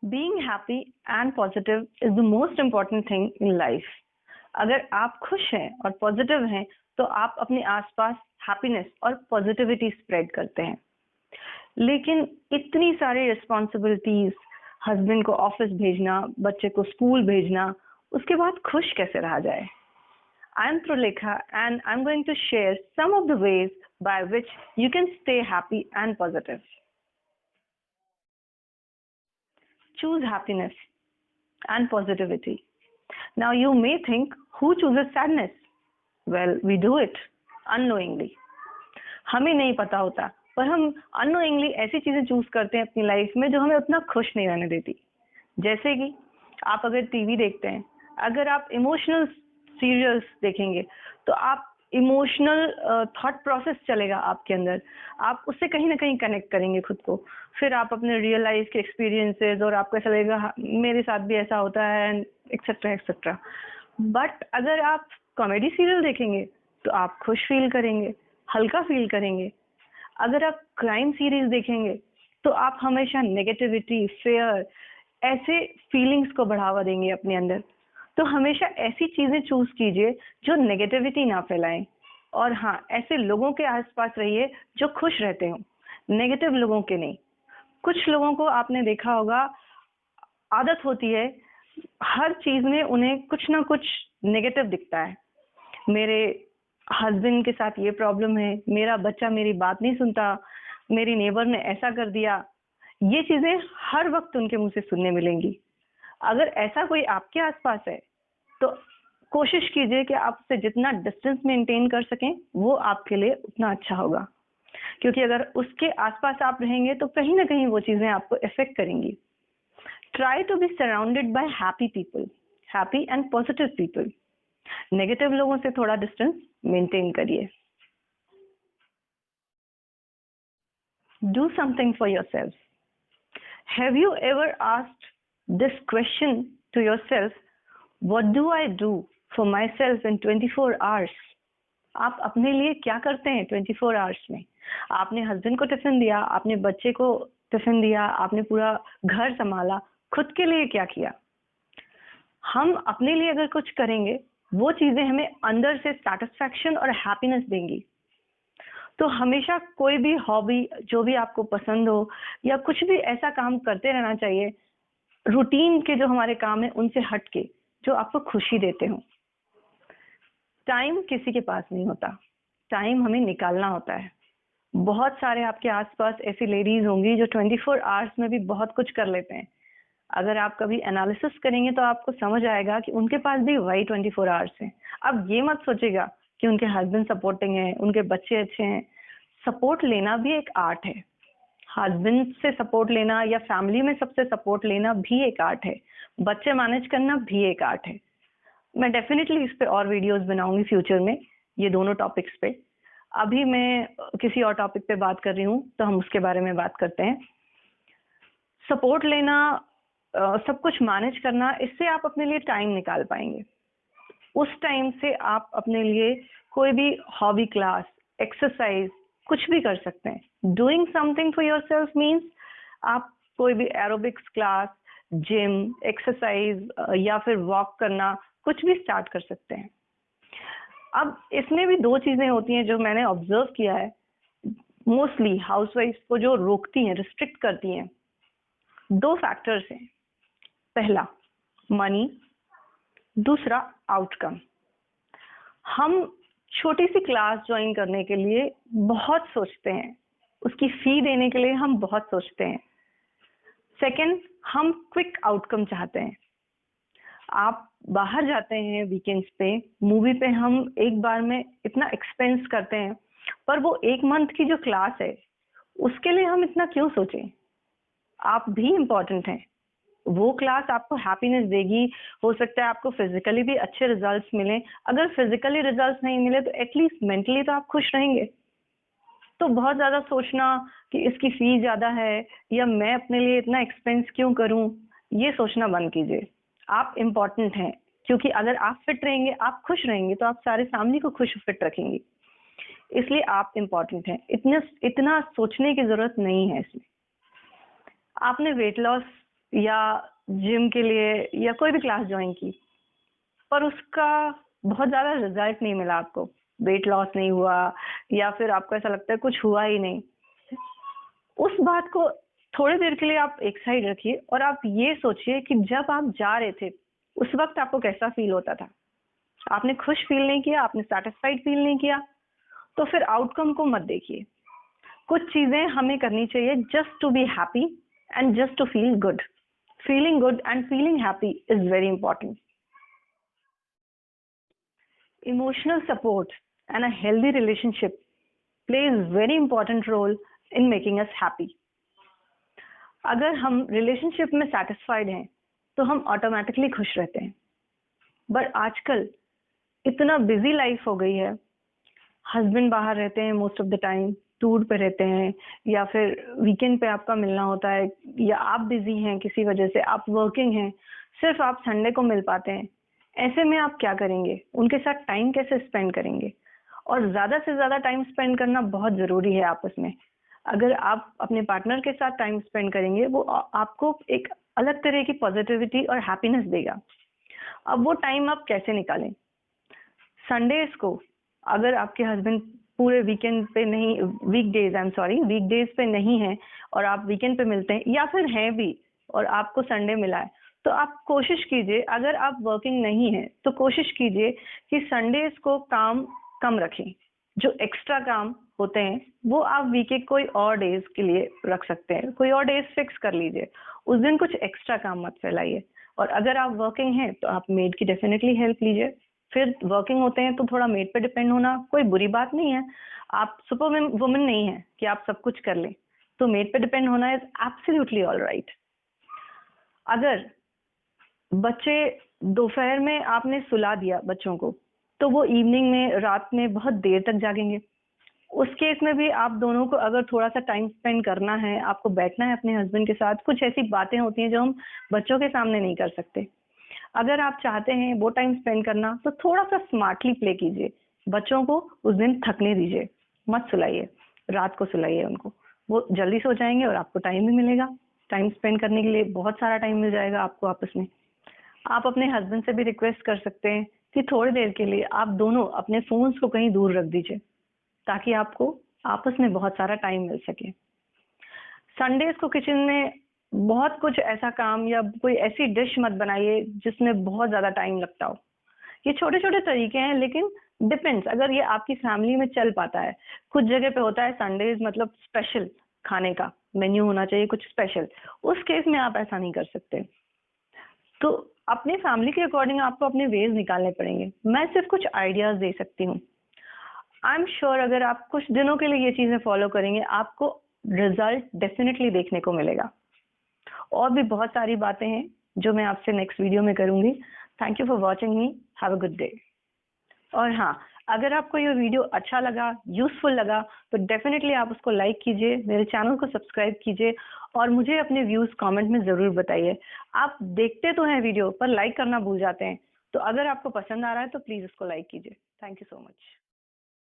Being happy and positive is the most important thing in life. अगर आप खुश हैं और पॉजिटिव हैं तो आप अपने आसपास हैप्पीनेस और पॉजिटिविटी स्प्रेड करते हैं। लेकिन इतनी सारी रिस्पॉन्सिबिलिटीज, हस्बैंड को ऑफिस भेजना, बच्चे को स्कूल भेजना, उसके बाद खुश कैसे रहा जाए? I am Prulekha and I'm going to share some of the ways by which you can stay happy and positive. Choose happiness and positivity. Now you may think, who chooses sadness? Well, we do it unknowingly. हमें नहीं पता होता, पर हम unknowingly ऐसी चीजें choose करते हैं अपनी लाइफ में जो हमें उतना खुश नहीं रहने देती। जैसे कि आप अगर टीवी देखते हैं, अगर आप इमोशनल सीरियल्स देखेंगे तो आप इमोशनल थॉट प्रोसेस चलेगा आपके अंदर, आप उससे कहीं ना कहीं कनेक्ट करेंगे खुद को। फिर आप अपने रियल लाइफ के एक्सपीरियंसेस और आपको ऐसा लगेगा मेरे साथ भी ऐसा होता है एक्सेट्रा एक्सेट्रा। बट अगर आप कॉमेडी सीरियल देखेंगे तो आप खुश फील करेंगे, हल्का फील करेंगे। अगर आप क्राइम सीरीज देखेंगे तो आप हमेशा नेगेटिविटी, फेयर, ऐसे फीलिंग्स को बढ़ावा देंगे अपने अंदर। तो हमेशा ऐसी चीजें चूज कीजिए जो नेगेटिविटी ना फैलाएं। और हाँ, ऐसे लोगों के आसपास रहिए जो खुश रहते हो, नेगेटिव लोगों के नहीं। कुछ लोगों को आपने देखा होगा, आदत होती है हर चीज में उन्हें कुछ ना कुछ नेगेटिव दिखता है। मेरे हस्बैंड के साथ ये प्रॉब्लम है, मेरा बच्चा मेरी बात नहीं सुनता, मेरी नेबर ने ऐसा कर दिया। ये चीजें हर वक्त उनके मुंह से सुनने मिलेंगी। अगर ऐसा कोई आपके आसपास है तो कोशिश कीजिए कि आप उससे जितना डिस्टेंस मेंटेन कर सकें वो आपके लिए उतना अच्छा होगा, क्योंकि अगर उसके आसपास आप रहेंगे तो कहीं ना कहीं वो चीजें आपको इफेक्ट करेंगी। Try to be surrounded by happy people, happy and positive people. Negative लोगों से थोड़ा डिस्टेंस मेंटेन करिए। Do something for yourself. Have you ever asked this question to yourself, what do I do for myself in 24 hours? आप अपने लिए क्या करते हैं 24 आवर्स में? आपने हस्बैंड को टिफिन दिया, आपने बच्चे को टिफिन दिया, आपने पूरा घर संभाला, खुद के लिए क्या किया? हम अपने लिए अगर कुछ करेंगे वो चीजें हमें अंदर से सेटिस्फैक्शन और हैप्पीनेस देंगी। तो हमेशा कोई भी हॉबी जो भी आपको पसंद हो या कुछ भी ऐसा काम करते रहना चाहिए, रूटीन के जो हमारे काम है उनसे हट के, जो आपको खुशी देते हो। टाइम किसी के पास नहीं होता, टाइम हमें निकालना होता है। बहुत सारे आपके आसपास ऐसी लेडीज होंगी जो 24 आवर्स में भी बहुत कुछ कर लेते हैं। अगर आप कभी एनालिसिस करेंगे तो आपको समझ आएगा कि उनके पास भी वही 24 आवर्स हैं। अब ये मत सोचेगा कि उनके हस्बैंड सपोर्टिंग है, उनके बच्चे अच्छे हैं। सपोर्ट लेना भी एक आर्ट है। हस्बैंड से सपोर्ट लेना या फैमिली में सबसे सपोर्ट लेना भी एक आर्ट है। बच्चे मैनेज करना भी एक आर्ट है। मैं डेफिनेटली इस पे और वीडियोस बनाऊंगी फ्यूचर में, ये दोनों टॉपिक्स पे। अभी मैं किसी और टॉपिक पे बात कर रही हूँ तो हम उसके बारे में बात करते हैं। सपोर्ट लेना, सब कुछ मैनेज करना, इससे आप अपने लिए टाइम निकाल पाएंगे। उस टाइम से आप अपने लिए कोई भी हॉबी क्लास, एक्सरसाइज कुछ भी कर सकते हैं। Doing something for yourself means आप कोई भी एरोबिक्स क्लास, जिम, एक्सरसाइज या फिर वॉक करना कुछ भी स्टार्ट कर सकते हैं। अब इसमें भी दो चीजें होती हैं जो मैंने ऑब्जर्व किया है, मोस्टली हाउसवाइफ को जो रोकती हैं, रिस्ट्रिक्ट करती हैं। दो फैक्टर्स हैं, पहला मनी, दूसरा आउटकम। हम छोटी सी क्लास ज्वाइन करने के लिए बहुत सोचते हैं, उसकी फी देने के लिए हम बहुत सोचते हैं। सेकंड, हम क्विक आउटकम चाहते हैं। आप बाहर जाते हैं वीकेंड्स पे, मूवी पे हम एक बार में इतना एक्सपेंस करते हैं, पर वो एक मंथ की जो क्लास है उसके लिए हम इतना क्यों सोचें? आप भी इम्पोर्टेंट हैं। वो क्लास आपको हैप्पीनेस देगी। हो सकता है आपको फिजिकली भी अच्छे रिजल्ट्स मिले। अगर फिजिकली रिजल्ट्स नहीं मिले तो एटलीस्ट मेंटली तो आप खुश रहेंगे। तो बहुत ज्यादा सोचना कि इसकी फीस ज्यादा है या मैं अपने लिए इतना एक्सपेंस क्यों करूं, ये सोचना बंद कीजिए। आप इम्पोर्टेंट हैं, क्योंकि अगर आप फिट रहेंगे, आप खुश रहेंगे तो आप सारे फैमिली को खुश फिट रखेंगे। इसलिए आप इम्पोर्टेंट हैं। इतना सोचने की जरूरत नहीं है इसमें। आपने वेट लॉस या जिम के लिए या कोई भी क्लास ज्वाइन की, पर उसका बहुत ज़्यादा रिजल्ट नहीं मिला आपको, वेट लॉस नहीं हुआ या फिर आपको ऐसा लगता है कुछ हुआ ही नहीं, उस बात को थोड़ी देर के लिए आप एक साइड रखिए और आप ये सोचिए कि जब आप जा रहे थे उस वक्त आपको कैसा फील होता था। आपने खुश फील नहीं किया, आपने सेटिस्फाइड फील नहीं किया, तो फिर आउटकम को मत देखिए। कुछ चीजें हमें करनी चाहिए just to be happy and just to feel good. Feeling good and feeling happy is very important. Emotional support and a healthy relationship plays very important role in making us happy. अगर हम relationship में satisfied हैं तो हम automatically खुश रहते हैं। But आजकल इतना बिजी लाइफ हो गई है, हस्बैंड बाहर रहते हैं most of the time, tour पे रहते हैं या फिर वीकेंड पे आपका मिलना होता है, या आप बिजी हैं किसी वजह से, आप वर्किंग हैं, सिर्फ आप संडे को मिल पाते हैं। ऐसे में आप क्या करेंगे? उनके साथ टाइम कैसे स्पेंड करेंगे? और ज्यादा से ज्यादा टाइम स्पेंड करना बहुत जरूरी है आपस में। अगर आप अपने पार्टनर के साथ टाइम स्पेंड करेंगे, वो आपको एक अलग तरह की पॉजिटिविटी और हैप्पीनेस देगा। अब वो टाइम आप कैसे निकालें? संडेज को अगर आपके हस्बैंड पूरे वीकेंड पे नहीं, वीकडेज पे नहीं है और आप वीकेंड पे मिलते हैं या फिर हैं भी और आपको संडे मिला है, तो आप कोशिश कीजिए, अगर आप वर्किंग नहीं है तो कोशिश कीजिए कि संडेज को काम कम रखें। जो एक्स्ट्रा काम होते हैं वो आप वीक के कोई और डेज के लिए रख सकते हैं, कोई और डेज फिक्स कर लीजिए, उस दिन कुछ एक्स्ट्रा काम मत फैलाइए। और अगर आप वर्किंग हैं तो आप मेड की डेफिनेटली हेल्प लीजिए। फिर वर्किंग होते हैं तो थोड़ा मेड पे डिपेंड होना कोई बुरी बात नहीं है, आप सुपर वुमन नहीं है कि आप सब कुछ कर लें, तो मेड पे डिपेंड होना इज एब्सोल्युटली ऑल राइट। अगर बच्चे दोपहर में आपने सुला दिया बच्चों को, तो वो इवनिंग में, रात में बहुत देर तक जागेंगे। उस केस में भी आप दोनों को अगर थोड़ा सा टाइम स्पेंड करना है, आपको बैठना है अपने हस्बैंड के साथ, कुछ ऐसी बातें होती हैं जो हम बच्चों के सामने नहीं कर सकते, अगर आप चाहते हैं वो टाइम स्पेंड करना, तो थोड़ा सा स्मार्टली प्ले कीजिए। बच्चों को उस दिन थकने दीजिए, मत सुलाइए, रात को सुलाइए उनको, वो जल्दी सो जाएंगे और आपको टाइम भी मिलेगा, टाइम स्पेंड करने के लिए बहुत सारा टाइम मिल जाएगा आपको आपस में। आप अपने हस्बैंड से भी रिक्वेस्ट कर सकते हैं कि थोड़ी देर के लिए आप दोनों अपने फोन्स को कहीं दूर रख दीजिए, ताकि आपको आपस में बहुत सारा टाइम मिल सके। संडेज को किचन में बहुत कुछ ऐसा काम या कोई ऐसी डिश मत बनाइए जिसमें बहुत ज्यादा टाइम लगता हो। ये छोटे छोटे तरीके हैं, लेकिन डिपेंड्स, अगर ये आपकी फैमिली में चल पाता है। कुछ जगह पे होता है संडेज मतलब स्पेशल खाने का मेन्यू होना चाहिए, कुछ स्पेशल, उस केस में आप ऐसा नहीं कर सकते। तो अपने फैमिली के अकॉर्डिंग आपको अपने वेज निकालने पड़ेंगे। मैं सिर्फ कुछ आइडियाज दे सकती हूँ। आई एम श्योर अगर आप कुछ दिनों के लिए ये चीजें फॉलो करेंगे, आपको रिजल्ट डेफिनेटली देखने को मिलेगा। और भी बहुत सारी बातें हैं जो मैं आपसे नेक्स्ट वीडियो में करूंगी। Thank you for watching me, have a good day. और हाँ, अगर आपको ये वीडियो अच्छा लगा, यूजफुल लगा, तो डेफिनेटली आप उसको लाइक कीजिए, मेरे चैनल को सब्सक्राइब कीजिए और मुझे अपने व्यूज कमेंट में जरूर बताइए। आप देखते तो हैं वीडियो, पर लाइक करना भूल जाते हैं, तो अगर आपको पसंद आ रहा है तो प्लीज इसको लाइक कीजिए। Thank you so much.